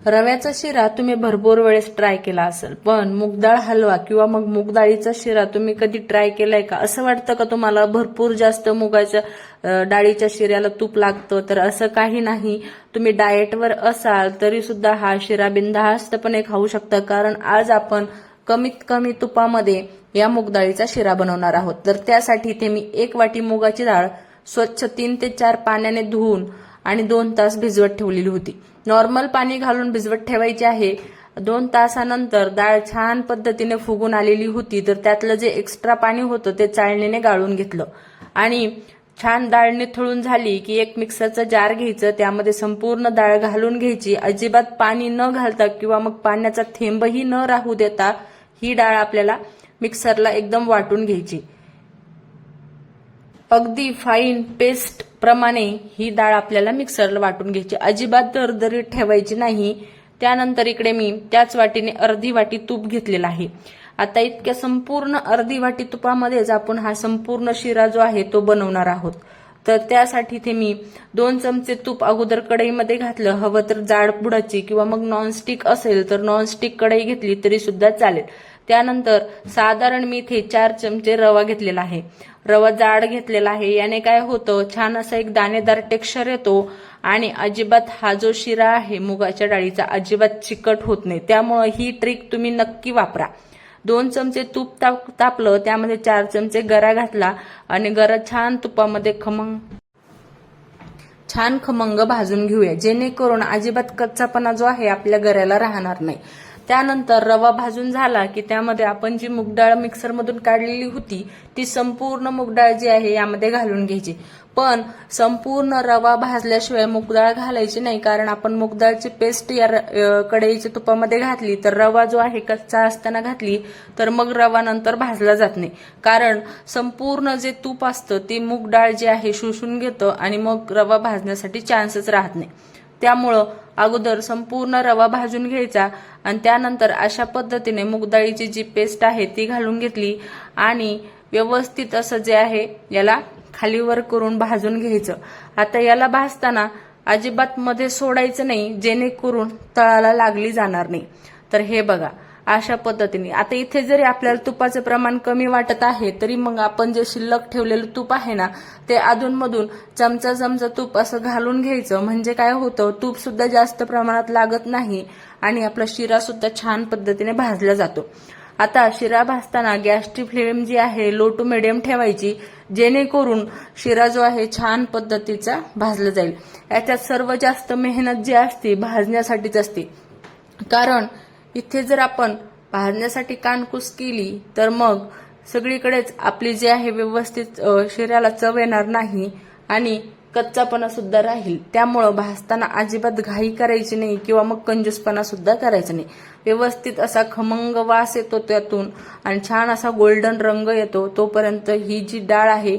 रव्याचा शिरा तुम्ही भरपूर वेळेस ट्राय केला असेल, पण मूगडाळ हलवा किंवा मग मूगडाळीचा शिरा तुम्ही कधी ट्राय केलाय का? असं वाटतं का तुम्हाला भरपूर जास्त मुगाच्या डाळीच्या शिऱ्याला तूप लागतं? तर असं काही नाही. तुम्ही डाएटवर असाल तरी सुद्धा हा शिरा बिनधास्तपणे खाऊ शकता, कारण आज आपण कमीत कमी तुपामध्ये या मूगडाळीचा शिरा बनवणार आहोत. तर त्यासाठी इथे मी 1 वाटी मुगाची डाळ स्वच्छ 3 ते 4 पाण्याने धुवून आणि 2 तास भिजवत ठेवलेली होती. नॉर्मल पाणी घालून भिजवत ठेवायची आहे. 2 तासानंतर डाळ छान पद्धतीने फुगून आलेली होती, तर त्यातलं जे एक्स्ट्रा पाणी होतं ते चाळणीने गाळून घेतलं आणि छान डाळ निथळून झाली की एक मिक्सरचं जार घ्यायचं, त्यामध्ये संपूर्ण डाळ घालून घ्यायची. अजिबात पाणी न घालता किंवा मग पाण्याचा थेंबही न राहू देता ही डाळ आपल्याला मिक्सरला एकदम वाटून घ्यायची. अगदी फाईन पेस्ट प्रमाणे ही डाळ आपल्याला मिक्सरला वाटून घ्यायची, अजिबात दरदरीत ठेवायची नाही. त्यानंतर इकडे मी त्याच वाटीने अर्धी वाटी तूप घेतलेला आहे. आता इतक्या संपूर्ण अर्धी वाटी तुपामध्येच आपण हा संपूर्ण शिरा जो आहे तो बनवणार आहोत. तर त्यासाठी इथे मी 2 चमचे तूप अगोदर कढईमध्ये घातलं. हवं तर जाड बुडाची किंवा मग नॉनस्टिक असेल तर नॉनस्टिक कढई घेतली तरी सुद्धा चालेल. त्यानंतर साधारण मी इथे 4 चमचे रवा घेतलेला आहे. रवा जाड घेतलेला आहे. याने काय होतं, छान असा एक दाणेदार टेक्स्चर येतो आणि अजिबात हा जो शिरा आहे मुगाच्या डाळीचा अजिबात चिकट होत नाही. त्यामुळे ही ट्रिक तुम्ही नक्की वापरा. 2 चमचे तूप तापलं, त्यामध्ये 4 चमचे गरा घातला आणि गरा छान तुपामध्ये छान खमंग भाजून घेऊया, जेणेकरून अजिबात कच्चापणा जो आहे आपल्या गऱ्याला राहणार नाही. त्यानंतर रवा भाजून झाला की त्यामध्ये आपण जी मूगडाळ मिक्सरमधून काढलेली होती ती संपूर्ण मूगडाळ जी आहे यामध्ये घालून घ्यायची. पण संपूर्ण रवा भाजल्याशिवाय मूगडाळ घालायची नाही, कारण आपण मूगडाळची पेस्ट या कढईच्या तुपामध्ये घातली तर रवा जो आहे कच्चा असताना घातली तर मग रवा नंतर भाजला जात नाही, कारण संपूर्ण जे तूप असतं ते मूगडाळ जी आहे शोषून घेतं आणि मग रवा भाजण्यासाठी चान्सच राहत नाही. त्यामुळं अगोदर संपूर्ण रवा भाजून घ्यायचा आणि त्यानंतर अशा पद्धतीने मूगडाळीची जी पेस्ट आहे ती घालून घेतली आणि व्यवस्थित असं जे आहे याला खालीवर करून भाजून घ्यायचं. आता याला भाजताना अजिबात मध्ये सोडायचं नाही, जेणेकरून तळाला लागली जाणार नाही. तर हे बघा अशा पद्धतीने. आता इथे जरी आपल्याला तुपाचं प्रमाण कमी वाटत आहे तरी मग आपण जे शिल्लक ठेवलेलं तूप आहे ना ते अधूनमधून चमचा तूप असं घालून घ्यायचं, म्हणजे काय होतं, तूप सुद्धा जास्त प्रमाणात लागत नाही आणि आपला शिरा सुद्धा छान पद्धतीने भाजला जातो. आता शिरा भाजताना गॅसची फ्लेम जी आहे लो टू मिडियम ठेवायची, जेणेकरून शिरा जो आहे छान पद्धतीचा भाजला जाईल. याच्यात सर्व जास्त मेहनत जी असते भाजण्यासाठीच असते, कारण इथे जर आपण भाजण्यासाठी कानकूस केली तर मग सगळीकडेच आपली जी आहे व्यवस्थित शिऱ्याला चव येणार नाही आणि कच्चापणा सुद्धा राहील. त्यामुळं भाजताना अजिबात घाई करायची नाही किंवा मग कंजूसपणा सुद्धा करायचा नाही. व्यवस्थित असा खमंग वास येतो त्यातून आणि छान असा गोल्डन रंग येतो, तोपर्यंत ही जी डाळ आहे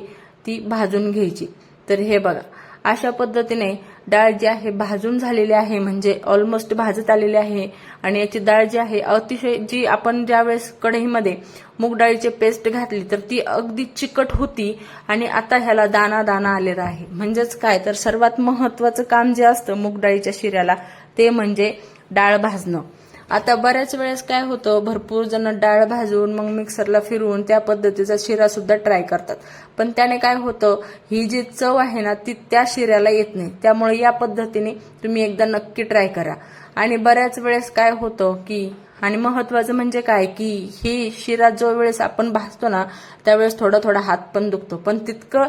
ती भाजून घ्यायची. तर हे बघा अशा पद्धतीने डाळ जी आहे भाजून झालेली आहे, म्हणजे ऑलमोस्ट भाजत आलेली आहे आणि याची डाळ जी आहे अतिशय, जी आपण ज्यावेळेस कढईमध्ये मूग डाळीची पेस्ट घातली तर ती अगदी चिकट होती आणि आता ह्याला दाना दाना आलेला आहे. म्हणजेच काय, तर सर्वात महत्वाचं काम जे असतं मूग डाळीच्या शिऱ्याला ते म्हणजे डाळ भाजणं. आता बऱ्याच वेळेस काय होतं, भरपूर जण डाळ भाजून मग मिक्सरला फिरवून त्या पद्धतीचा शिरा सुद्धा ट्राय करतात, पण त्याने काय होतं, ही जी चव आहे ना ती त्या शिऱ्याला येत नाही. त्यामुळे या पद्धतीने तुम्ही एकदा नक्की ट्राय करा. आणि बऱ्याच वेळेस काय होतं की, आणि महत्वाचं म्हणजे काय की ही शिरा जो वेळेस आपण भाजतो ना त्यावेळेस थोडा थोडा हात पण दुखतो, पण तितकं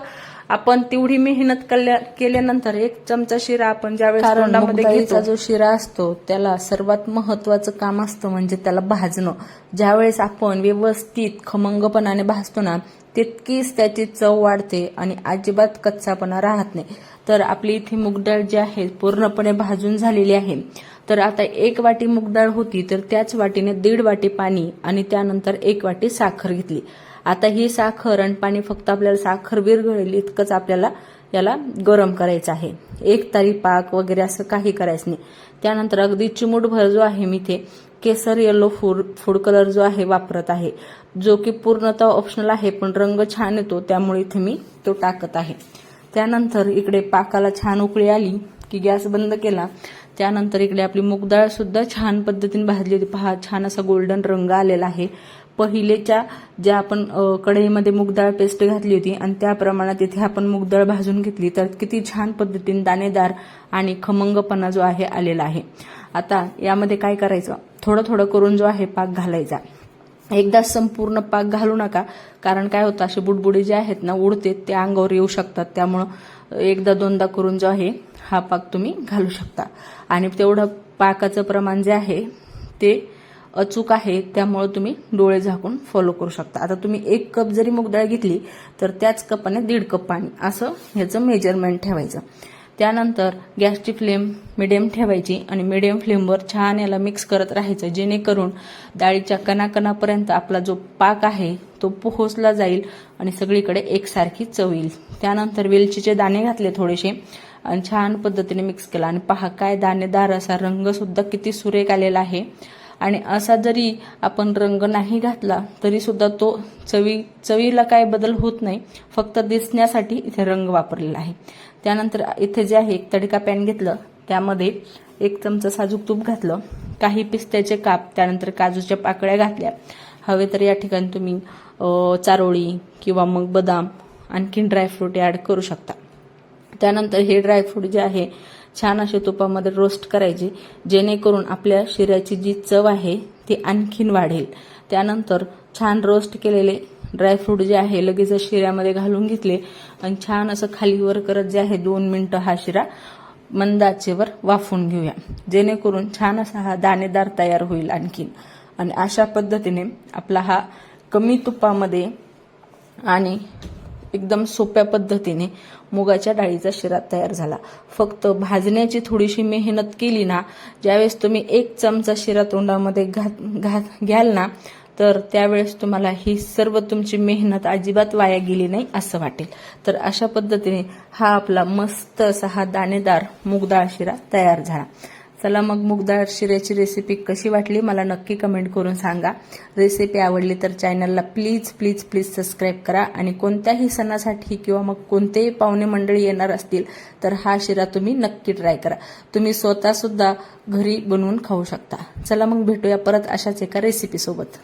आपण तेवढी मेहनत केल्यानंतर 1 चमचा शिरा आपण ज्यावेळेस तोंडामध्ये घेतो, जो शिरा असतो त्याला सर्वात महत्वाचं काम असतं म्हणजे त्याला भाजणं. ज्यावेळेस आपण व्यवस्थित खमंगपणाने भाजतो ना तितकीच त्याची चव वाढते आणि अजिबात कच्चापणा राहत नाही. तर आपली इथे मूगडाळ जी आहे पूर्णपणे भाजून झालेली आहे. तर आता 1 वाटी मूगडाळ होती तर त्याच वाटीने 1.5 वाटी पाणी आणि त्यानंतर 1 वाटी साखर घेतली. आता ही साखर आणि पाणी फक्त आपल्याला साखर विरघळेल इतकंच आपल्याला याला गरम करायचं आहे. 1 तारी पाक वगैरे असं काही करायचं नाही. त्यानंतर अगदी चिमूटभर जो आहे मी इथे केसर येलो फूड कलर जो आहे वापरत आहे, जो की पूर्णतः ऑप्शनल आहे, पण रंग छान येतो त्यामुळे इथे मी तो टाकत आहे. त्यानंतर इकडे पाकाला छान उकळी आली की गॅस बंद केला. त्यानंतर इकडे आपली मूग डाळ सुद्धा छान पद्धतीने भाजली होती. पहा, छान असा गोल्डन रंग आलेला आहे. पहिलेच्या ज्या आपण कढईमध्ये मूग डाळ पेस्ट घातली होती आणि त्या प्रमाणात इथे आपण मूग डाळ भाजून घेतली तर किती छान पद्धतीने दाणेदार आणि खमंगपणा जो आहे आलेला आहे. आता यामध्ये काय करायचं, थोडं थोडं करून जो आहे पाक घालायचा. एकदा संपूर्ण पाक घालू नका, कारण काय होतं, असे बुडबुडे जे आहेत ना उडते ते अंगावर येऊ शकतात. त्यामुळं एकदा दोनदा करून जो आहे हा पाक तुम्ही घालू शकता. आणि तेवढं पाकाचं प्रमाण जे आहे ते अचूक आहे, त्यामुळे तुम्ही डोळे झाकून फॉलो करू शकता. आता तुम्ही 1 कप जरी मूग डाळ घेतली तर त्याच कपाने 1.5 कप पाणी असं ह्याचं मेजरमेंट ठेवायचं. त्यानंतर गॅसची फ्लेम मिडियम ठेवायची आणि मिडियम फ्लेमवर छान याला मिक्स करत राहायचं, जेणेकरून डाळीच्या कणाकणापर्यंत आपला जो पाक आहे तो पोहोचला जाईल आणि सगळीकडे एकसारखी चव येईल. त्यानंतर वेलचीचे दाणे घातले थोडेसे आणि छान पद्धतीने मिक्स केला. आणि पहा, काय दाणेदार असा रंग सुद्धा किती सुरेख आलेला आहे. आणि असा जरी आपण रंग नाही घातला तरी सुद्धा तो चवीला काय बदल होत नाही, फक्त दिसण्यासाठी इथे रंग वापरलेला आहे. त्यानंतर इथे जे आहे 1 तडका पॅन घेतलं, त्यामध्ये 1 चमचा साजूक तूप घातलं, काही पिस्त्याचे काप, त्यानंतर काजूच्या पाकळ्या घातल्या. हवे तर या ठिकाणी तुम्ही चारोळी किंवा मग बदाम आणखीन ड्रायफ्रूट ॲड करू शकता. त्यानंतर हे ड्रायफ्रूट जे आहे छान असे तुपामध्ये रोस्ट करायचे, जेणेकरून आपल्या शिऱ्याची जी चव आहे ती आणखीन वाढेल. त्यानंतर छान रोस्ट केलेले ड्रायफ्रूट जे आहे लगेच शिऱ्यामध्ये घालून घेतले आणि छान असं खालीवर करत जे आहे 2 मिनिटं हा शिरा मंद आचेवर वाफवून घेऊया, जेणेकरून छान असा हा दाणेदार तयार होईल आणखीन. आणि अशा पद्धतीने आपला हा कमी तुपामध्ये आणि एकदम सोप्या पद्धतीने मुगाच्या डाळीचा शिरा तयार झाला. फक्त भाजण्याची थोडीशी मेहनत केली ना, ज्यावेळेस तुम्ही 1 चमचा शिरा तोंडामध्ये घ्याल ना, तर त्यावेळेस तुम्हाला ही सर्व तुमची मेहनत अजिबात वाया गेली नाही असं वाटेल. तर अशा पद्धतीने हा आपला मस्त असा हा दाणेदार मूग डाळ शिरा तयार झाला. चला मग मूग डाळ शिऱ्याची रेसिपी कशी वाटली मला नक्की कमेंट करून सांगा. रेसिपी आवडली तर चॅनलला प्लीज प्लीज प्लीज सबस्क्राईब करा. आणि कोणत्याही सणासाठी किंवा मग कोणतेही पाहुणे मंडळी येणार असतील तर हा शिरा तुम्ही नक्की ट्राय करा. तुम्ही स्वतः सुद्धा घरी बनवून खाऊ शकता. चला मग भेटूया परत अशाच एका रेसिपी सोबत.